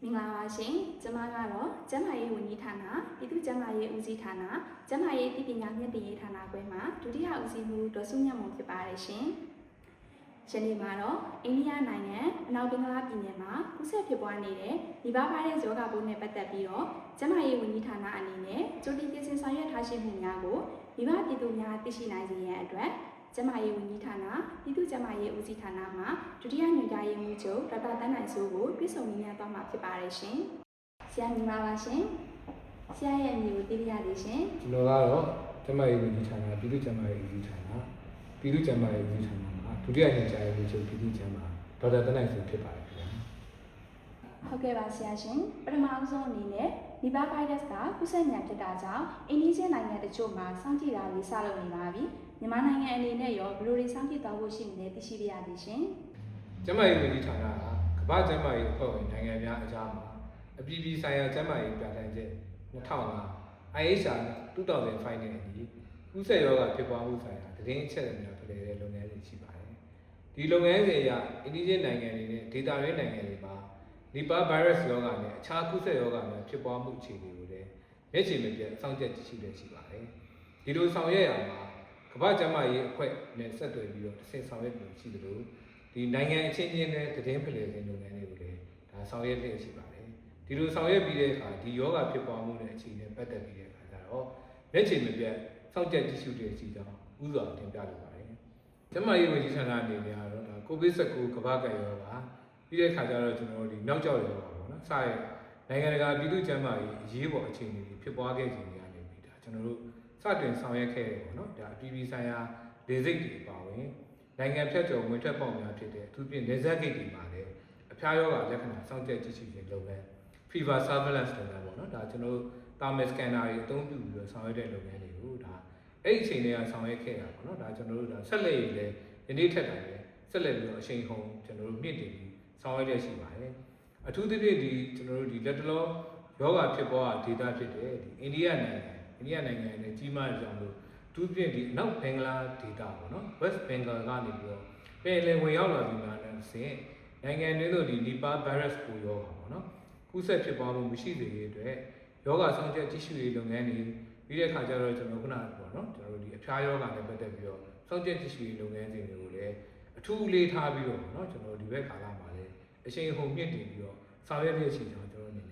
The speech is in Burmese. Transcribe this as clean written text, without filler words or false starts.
မင်္ဂလာပါရှင်ကျမကတော့ကျန်းမာရေးဝန်ကြီးဌာနပြည်သူ့ကျန်းမာရေးဦးစီးဌာနကျန်းမာရေးအသိပညာမြင့်တင်ရေးဌာနခွဲမှာဒုတိယဦးစီးမှူးဒေါ်စုမြတ်မွန်ဖြစ်ပါတယ်ရှင်ယနေ့မှာတော့အိန္ဒိယနိုင်ငံအနောက်ဘင်္ဂလားပြည်နယ်မှာကူးစက်ဖြစ်ပွားနေတဲ့ဒီဗိုင်းရပ်စ်ရောဂါပိုးနဲ့ပတ်သက်ပြီးတော့ကျန်းမာရေးဝန်ကြီးဌာနအနေနဲ့ကြိုတင်ပြင်ဆင်ဆောင်ရွက်ထားရှိမှုများကိုမိဘပြည်သူများသိရှိနိုင်စေရန်အတွက်ကျန်းမာရေးဝန်ကြီးဌာနပြည်သူ့ကျန်းမာရေးဦးစီးဌာနမှဒုတိယညွှန်ကြားရေးမှူးချုပ်ဒေါက်တာတန်းနိုင်စိုးကိုပြည်စုံညီများသွားမှာဖြစ်ပါတယ်ရှင်။ဆရာမင်္ဂလာပါရှင်။ဆရာရဲ့အမည်ကိုသိရသေးရှင်။ ကျွန်တော်ကတော့ကျန်းမာရေးဝန်ကြီးဌာနပြည်သူ့ကျန်းမာရေးဦးစီးဌာနပြည်သူ့ကျန်းမာရေးဦးစီးဌာနမှာဒုတိယညွှန်ကြားရေးမှူးချုပ်ပြည်သူ့ကျန်းမာဒေါက်တာတန်းနိုင်စိုးဖြစ်ပါတယ်ခင်ဗျာ။ဟုတ်ကဲ့ပါဆရာရှင်။ပထမဆုံးအနေနဲ့ဒီဗိုင်းရပ်စ်ကကူးစက်မြန်ဖြစ်တာကြောင့်အိန္ဒိယနိုင်ငံတချို့မှာစောင့်ကြည့်တာလေးစလုပ်နေပါပြီ။မြန်မာနိုင်ငံအနေနဲ့ရောဘယ်လိုတွေစောင့်ကြည့်သွားဖို့ရှိနေလဲသိရှိပြရသေးရှင်။ကျန်းမာရေးဝန်ကြီးဌာနကကမ္ဘာ့ကျန်းမာရေးအဖွဲ့ဝင်နိုင်ငံများအကြားမှာအပြည်ပြည်ဆိုင်ရာကျန်းမာရေးပြဋ္ဌာန်းချက်2005 IHR 2005နဲ့အညီကူးစက်ရောဂါဖြစ်ပွားမှုဆိုင်ရာသတင်းအချက်အလက်များဖလှယ်တဲ့လုပ်ငန်းတွေရှိပါတယ်။ဒီလုပ်ငန်းစဉ်အရအိန္ဒိယနိုင်ငံတွေနဲ့ဒေသတွင်းနိုင်ငံတွေမှာနီပါဗိုင်းရပ်စ်ရောဂါနဲ့အခြားကူးစက်ရောဂါများဖြစ်ပွားမှုအခြေအနေကိုလည်းမျက်ခြေမပြတ်စောင့်ကြည့်ကြည့်ရှုလျက်ရှိပါတယ်။ဒီလိုဆောင်ရွက်ရမှာကမ္ဘာ့ကျန်းမာရေးအဖွဲ့နဲ့ဆက်သွယ်ပြီးတော့တစ်ဆင့်ဆောင်ရွက်ပြီးရှိသလိုဒီနိုင်ငံအချင်းချင်းနဲ့သတင်းဖလှယ်ခြင်းလုပ်ငန်းတွေကိုလည်းဒါဆောင်ရွက်လျက်ရှိပါတယ်။ဒီလိုဆောင်ရွက်ပြီးတဲ့အခါဒီယောဂဖြစ်ပွားမှုနဲ့အခြေအနေပတ်သက်ပြီးတဲ့အခါကျတော့မျက်ခြေမပြတ်စောင့်ကြည့်ကြည့်ရှုတဲ့အစီအကြောင်းဥစွာတင်ပြလိုပါတယ်။ကျန်းမာရေးဝန်ကြီးဌာနအနေနဲ့ကတော့ဒါကိုဗစ် -19 ကမ္ဘာ့ကပ်ရောဂါပြီးတဲ့အခါကျတော့ကျွန်တော်တို့ဒီနောက်ကျောက်ရောဂါပေါ့နော်။စတဲ့နိုင်ငံတကာပြည်သူ့ကျန်းမာရေးအရေးပေါ်အခြေအနေတွေဖြစ်ပွားခဲ့ခြင်းတွေကနေပြီးဒါကျွန်တော်တို့စတင်ဆောင်ရွက်ခဲ့တယ်ပေါ့နော်ဒါအပြည်ပြည်ဆိုင်ရာလေဆိပ်တွေပါဝင်နိုင်ငံဖြတ်ကျော်ဝင်ထွက်ပေါက်များဖြစ်တဲ့အထူးဖြင့်နေဆက်ဂိတ်တွေမှာလည်းအဖျားရောဂါလက္ခဏာစောင့်ကြည့်ကြည့်ရှုခြင်းလုပ်ငန်း fever surveillance လုပ်ငန်းပေါ့နော်ဒါကျွန်တော်တို့ thermal scanner တွေအသုံးပြုပြီးတော့ဆောင်ရွက်တဲ့လုပ်ငန်းတွေကိုဒါအဲ့ဒီအချိန်တွေကဆောင်ရွက်ခဲ့တာပေါ့နော်ဒါကျွန်တော်တို့ဒါဆက်လက်ရည်လည်းဒီနေ့ထက်တိုင်လည်းဆက်လက်ပြီးတော့အချိန်ဟုန်ကျွန်တော်တို့မြင့်တင်ပြီးဆောင်ရွက်ရရှိပါတယ်အထူးသဖြင့်ဒီကျွန်တော်တို့ဒီလက်တလောယောဂဖြစ်ပွားဒေတာဖြစ်တဲ့ဒီအိန္ဒိယနိုင်ငံနဲ့ကြီးမားကြောင်လို့သူပြင်ဒီအနောက်ဘင်္ဂလားဒေတာပေါ့နော် West Bengal ကနေပြီးတော့ပင်လယ်ဝင်ရောက်လာပြီးမှလည်းဆင်နိုင်ငံတွင်းတို့ဒီနီပါဗိုင်းရပ်စ်ကိုရောပေါ့နော်ကူးစက်ဖြစ်ပွားမှုမရှိသေးတဲ့အတွက်ယောဂဆောင်ချက်ကြည့်ရှုရေးလုပ်ငန်းတွေပြီးတဲ့အခါကျတော့ကျွန်တော်ခုနကပေါ့နော်ကျွန်တော်တို့ဒီအဖျားယောဂနဲ့ပတ်သက်ပြီးတော့ဆောင်ချက်ကြည့်ရှုရေးလုပ်ငန်းတွေကိုလည်းအထူးလေးထားပြီးတော့ပေါ့နော်ကျွန်တော်ဒီဘက်ကာလမှာလည်းအချိန်ဟုန်မြင့်တင်ပြီးတော့ဆောင်ရွက်ရရှိကြောင်းကျွန်တော်အနေနဲ့